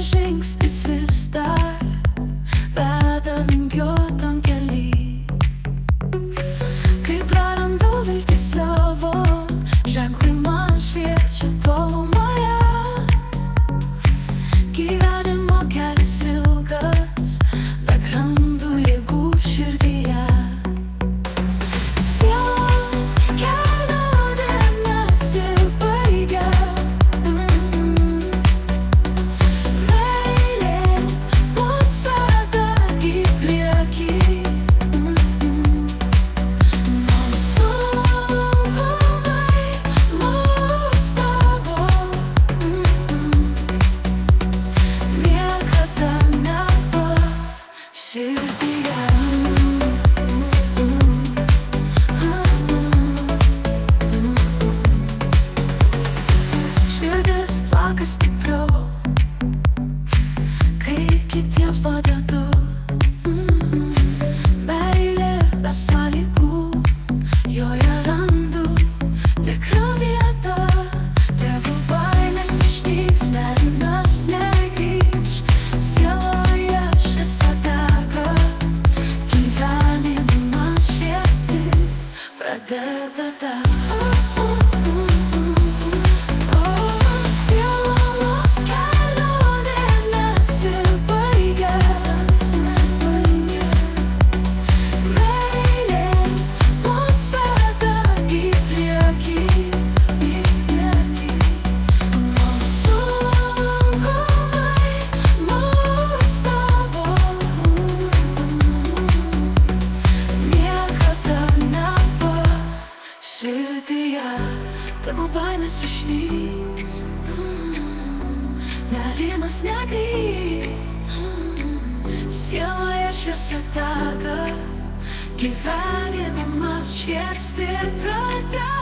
vienas žingsnis vis dar veda vingiuotam kely. Kai prarandu viltį savo, ženklai man šviečia tolumoje. Gyvenimo kelias ilgas, bet randu jėgų širdyje. Sielos kelionė nesibaigia. Meilė mus veda į priekį. Nors sunkumai mus stabdo, niekada nepaliks širdyje. Širdis plaka stipriau, kai kitiems padedu. Meilė be sąlygų, joje randu tikrą vietą. Tegu baimės išnyks, nerimas negrįš. Sieloje šviesa dega, gyvenimą šviesti pradeda. Sielos kelionė nesibaigia. Meilė mus veda į priekį. Nors sunkumai mus stabdo, niekada nepaliks širdyje. Tegu baimės išnyks, nerimas negrįš. Sieloje šviesa dega, gyvenimą šviesti pradeda.